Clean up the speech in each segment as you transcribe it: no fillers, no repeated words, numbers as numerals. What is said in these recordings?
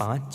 5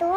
2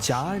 4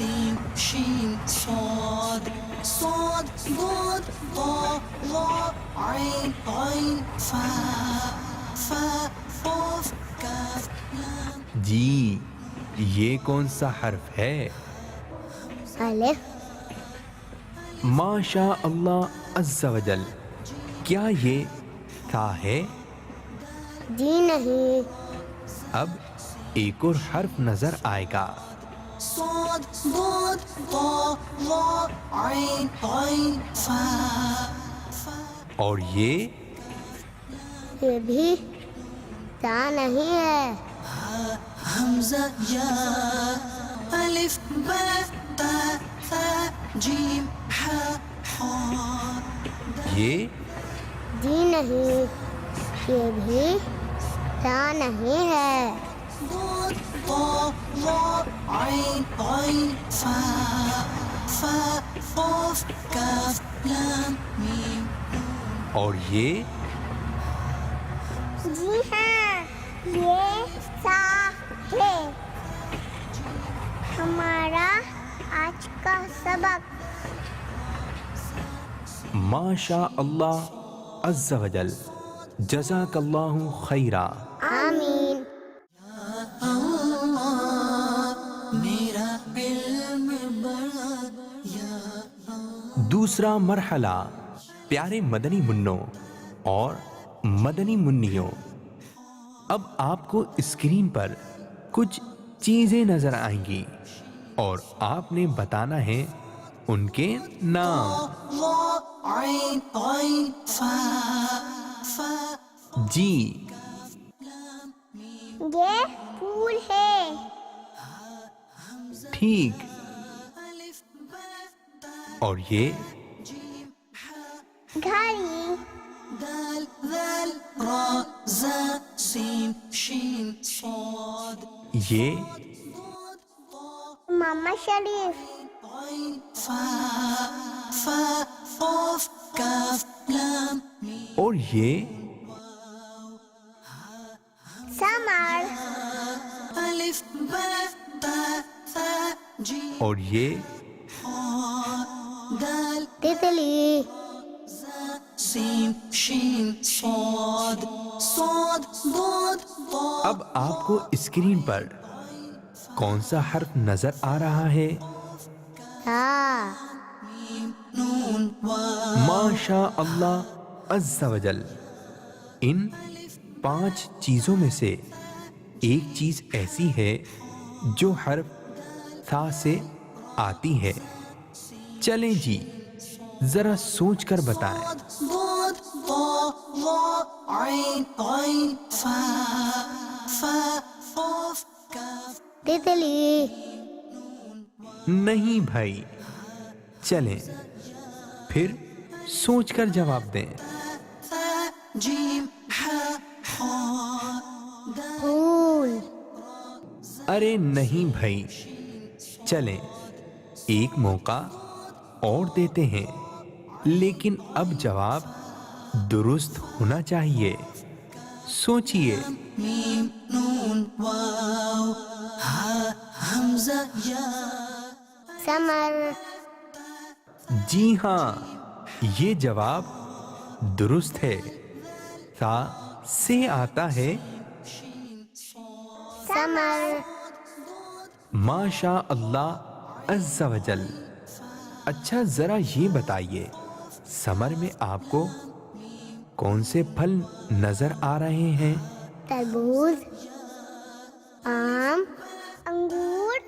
سين شين صاد صاد ضاد ضاء ظاء عين غين فاء فاء قاف كاف لام. جی یہ کون سا حرف ہے؟ الف. ماشاء اللہ عز و جل، کیا یہ تھا ہے؟ جی نہیں. اب ایک اور حرف نظر آئے گا. صاد ضاد ضاء ظاء عين غين فاء فاء. اور یہ بھی تا نہیں ہے. همزة ياء ألف باء تاء ثاء جيم حاء حاء. یہ جی نہیں. یہ بھی تا نہیں ہے. ضاد ضاء ظاء عين غين فاء فاء قاف كاف لام ميم. اور یہ جی ہاں، یہ سا ہے ہمارا آج کا سبق. ماشاء اللہ عز و جل، جزاک اللہ خیرا. آمین. میرا علم بڑا یا دوسرا مرحلہ، پیارے مدنی منوں اور مدنی منیوں، اب آپ کو اسکرین پر کچھ چیزیں نظر آئیں گی اور آپ نے بتانا ہے ان کے نام. ظاء عين غين فاء فاء. جی یہ پھول ہے. ٹھیک. اور یہ گھڑی. دال ذال راء زاء سين شين صاد یہ محمد شریف. عين فاء فاء قاف كاف لام ميم. اور یہ سمر. ألف باء تاء ثاء جيم اور یہ حاء دال تتلی. سين شين صاد صاد ضاد ضاء. اب آپ کو اسکرین پر کون سا حرف نظر آ رہا ہے؟ ہاں. نون واو. ماشاء اللہ عز و جل، ان 5 چیزوں میں سے ایک چیز ایسی ہے جو حرف تھا سے آتی ہے. چلیں جی ذرا سوچ کر بتائیں. ضاد ضاء ظاء عين غين فاء فاء قاف كاف. تتلی. نہیں بھائی، چلیں پھر سوچ کر جواب دیں. ثاء جيم حاء حاء دال. پھول. ارے نہیں بھائی، چلیں ایک موقع اور دیتے ہیں، لیکن اب جواب درست ہونا چاہیے. سوچئے. ميم نون واو ها همزة يا. سمر. جی ہاں، یہ جواب درست ہے. تا سے آتا ہے. سمر. ماشاء اللہ عز و جل. اچھا ذرا یہ بتائیے، سمر میں آپ کو کون سے پھل نظر آ رہے ہیں؟ تربوز، آم، انگور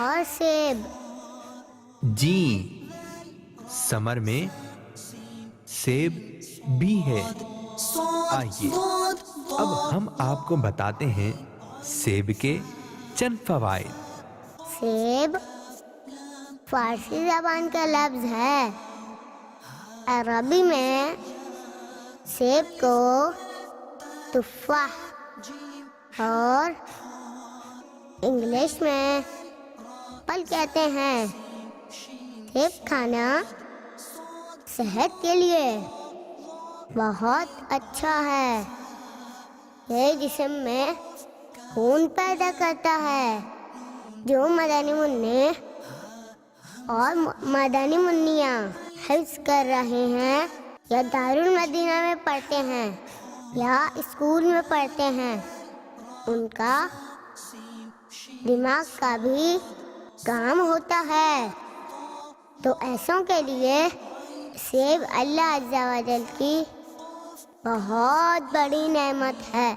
اور سیب. جی، سمر میں سیب بھی ہے. آئیے اب ہم آپ کو بتاتے ہیں سیب کے چند فوائد. سیب فارسی زبان کا لفظ ہے. عربی میں سیب کو تفاح اور انگلش میں ایپل کہتے ہیں. سیب کھانا صحت کے لیے بہت اچھا ہے. یہ جسم میں خون پیدا کرتا ہے. جو مدنی منع اور مدنی منیاں حفظ کر رہے ہیں یا دارالمدینہ میں پڑھتے ہیں یا اسکول میں پڑھتے ہیں، ان کا دماغ کا بھی کام ہوتا ہے، تو ایسوں کے لیے سیب اللہ عز و جل کی بہت بڑی نعمت ہے۔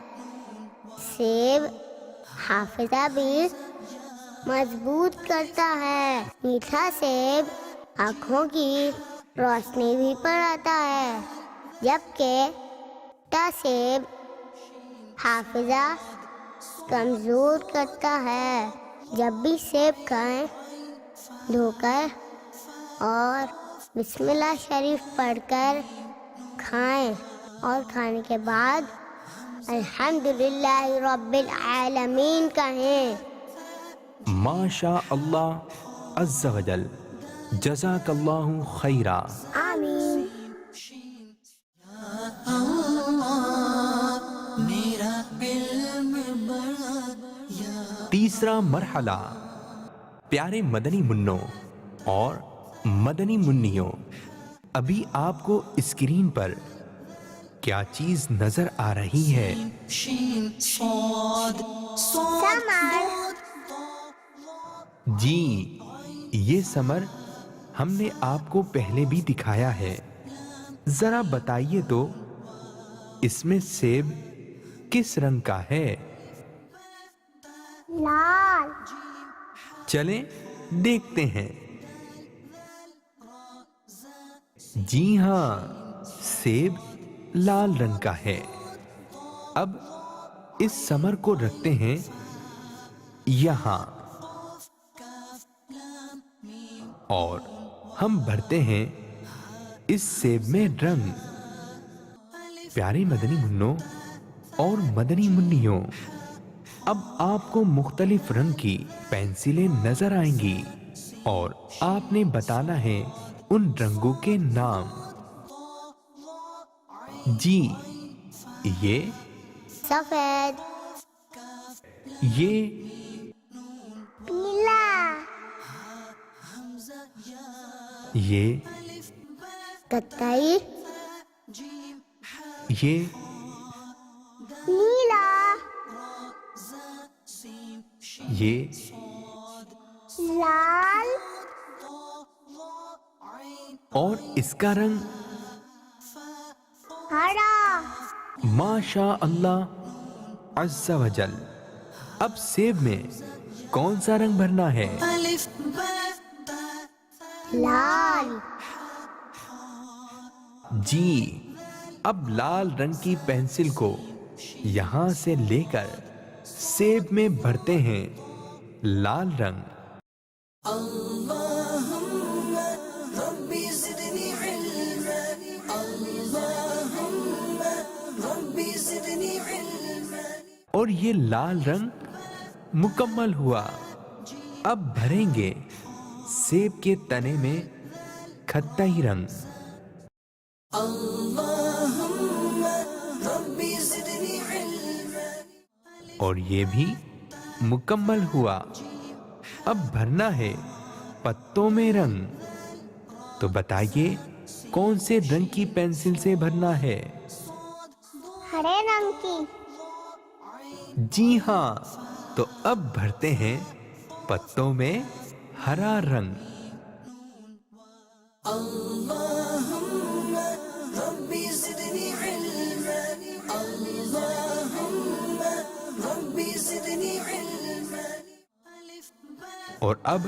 سیب حافظہ بھی مضبوط کرتا ہے۔ میٹھا سیب آنکھوں کی روشنی بھی بڑھاتا ہے، جبکہ کھٹا سیب حافظہ کمزور کرتا ہے۔ جب بھی سیب کھائیں دھو کر اور بسم اللہ شریف پڑھ کر کھائیں، اور کھانے کے بعد الحمدللہ رب العالمین کہیں۔ ماشاء اللہ عز و جل، جزاک اللہ خیرا۔ آمین۔ میرا علم بڑا یا تیسرا مرحلہ، پیارے مدنی منوں اور مدنی منیوں، ابھی آپ کو اسکرین پر کیا چیز نظر آ رہی ہے؟ شین صاد سمر۔ جی، یہ سمر ہم نے آپ کو پہلے بھی دکھایا ہے۔ ذرا بتائیے تو اس میں سیب کس رنگ کا ہے؟ لال۔ چلیں دیکھتے ہیں۔ جی ہاں، سیب لال رنگ کا ہے۔ اب اس سمر کو رکھتے ہیں یہاں اور ہم بھرتے ہیں اس سیب میں رنگ۔ پیارے مدنی منوں اور مدنی منیوں، اب آپ کو مختلف رنگ کی پینسلیں نظر آئیں گی اور آپ نے بتانا ہے ان رنگوں کے نام۔ جی، یہ سفید، یہ پیلا، یہ قطعی، یہ نیلا، یہ لال، اور اس کا رنگ ہرا۔ ماشاء اللہ عز و جل۔ اب سیب میں کون سا رنگ بھرنا ہے؟ الف با لال۔ جی، اب لال رنگ کی پینسل کو یہاں سے لے کر سیب میں بھرتے ہیں لال رنگ۔ اللہم ربی زدنی علما، اللہم ربی زدنی علما۔ اور یہ لال رنگ مکمل ہوا۔ اب بھریں گے سیب کے تنے میں کھٹائی رنگ۔ اللہم ربی زدنی علما۔ اور یہ بھی مکمل ہوا۔ اب بھرنا ہے پتوں میں رنگ۔ تو بتائیے کون سے رنگ کی پینسل سے بھرنا ہے؟ ہرے رنگ کی۔ جی ہاں، تو اب بھرتے ہیں پتوں میں ہرا رنگ۔ اللہم ربی زدنی علما، اللہم ربی زدنی علما۔ اور اب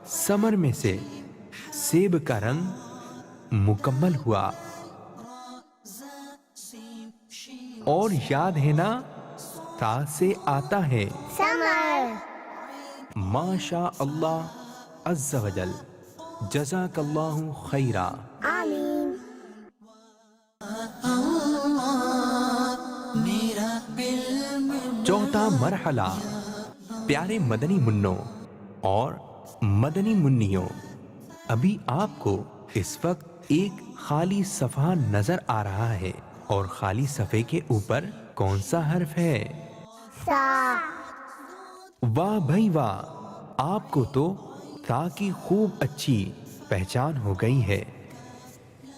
سمر میں سے سیب کا رنگ مکمل ہوا۔ اور یاد ہے نا، تا سے آتا ہے سمر۔ ماشاء اللہ عز و جل، جزاک اللہ خیرا۔ آمین۔ میرا علم چوتھا مرحلہ، پیارے مدنی منوں اور مدنی منیوں، ابھی آپ کو اس وقت ایک خالی صفحہ نظر آ رہا ہے، اور خالی صفحے کے اوپر کون سا حرف ہے؟ سا۔ واہ بھائی واہ، آپ کو تو تا کی خوب اچھی پہچان ہو گئی ہے۔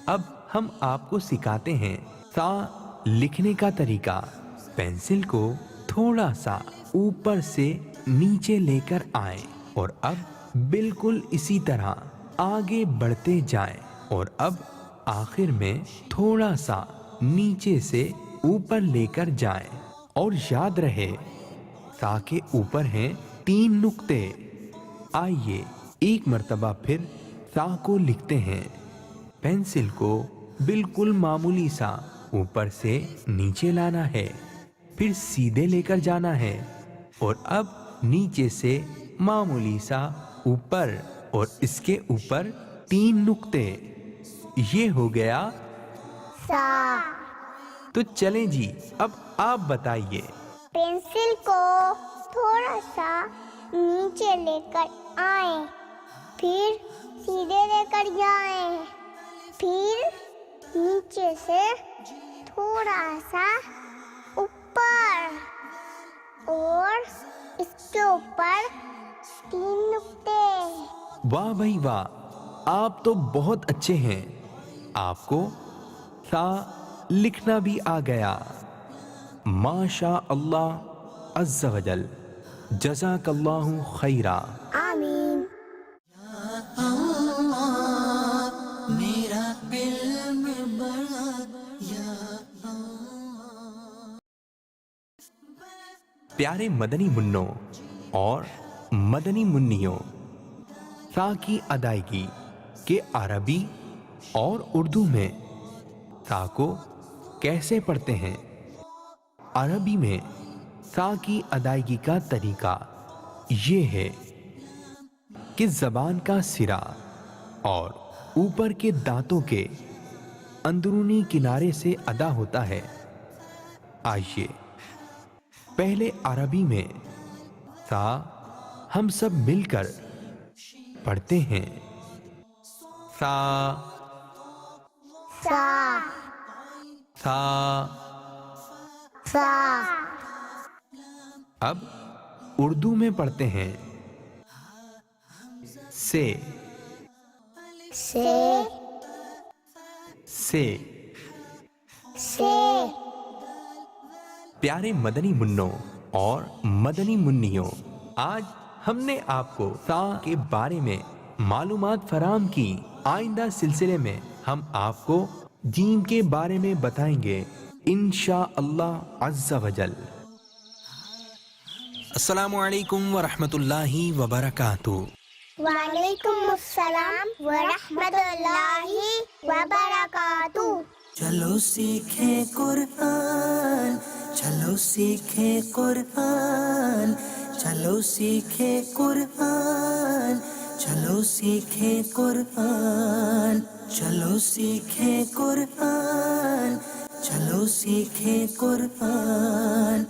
اب ہم آپ کو سکھاتے ہیں تا لکھنے کا طریقہ۔ پینسل کو تھوڑا سا اوپر سے نیچے لے کر آئیں اور اب بالکل اسی طرح آگے بڑھتے جائیں اور اب آخر میں تھوڑا سا نیچے سے اوپر لے کر جائیں، اور یاد رہے تا کے اوپر ہیں 3 نقطے۔ آئیے ایک مرتبہ پھر تا کو لکھتے ہیں۔ پینسل کو بالکل معمولی سا اوپر سے نیچے لانا ہے، پھر سیدھے لے کر جانا ہے، اور اب نیچے سے معمولی سا اوپر، اور اس کے اوپر 3 نقطے۔ یہ ہو گیا سا۔ تو چلیں جی، اب آپ بتائیے۔ پینسل کو تھوڑا سا نیچے لے کر آئیں، پھر سیدھے لے کر جائیں، پھر نیچے سے تھوڑا سا اوپر، اور اس کے اوپر 3 نقطے۔ واہ بھائی واہ، آپ تو بہت اچھے ہیں، آپ کو تا لکھنا بھی آ گیا۔ ماشاء اللہ عز و جل، جزاک اللہ خیرا۔ آمین۔ میرا علم بڑا یا پیارے مدنی منوں اور مدنی منیوں، تا کی ادائیگی کے عربی اور اردو میں تا کو کیسے پڑھتے ہیں؟ عربی میں تا کی ادائیگی کا طریقہ یہ ہے کہ زبان کا سرا اور اوپر کے دانتوں کے اندرونی کنارے سے ادا ہوتا ہے۔ آئیے پہلے عربی میں تا ہم سب مل کر پڑھتے ہیں۔ تا سا، تا۔ سا۔ اب اردو میں پڑھتے ہیں۔ سے، سے، سے۔ سے۔ پیارے مدنی منوں اور مدنی منیوں، آج ہم نے آپ کو تا کے بارے میں معلومات فراہم کی۔ آئندہ سلسلے میں ہم آپ کو جیم کے بارے میں بتائیں گے انشاءاللہ عز و جل۔ السلام علیکم ورحمۃ اللہ وبرکاتہ۔ وعلیکم السلام ورحمۃ اللہ وبرکاتہ۔ چلو سیکھیں قرآن، چلو سیکھیں قرآن، چلو سیکھیں قرآن، چلو سیکھیں قرآن، چلو سیکھیں قرآن، چلو سیکھیں قرآن۔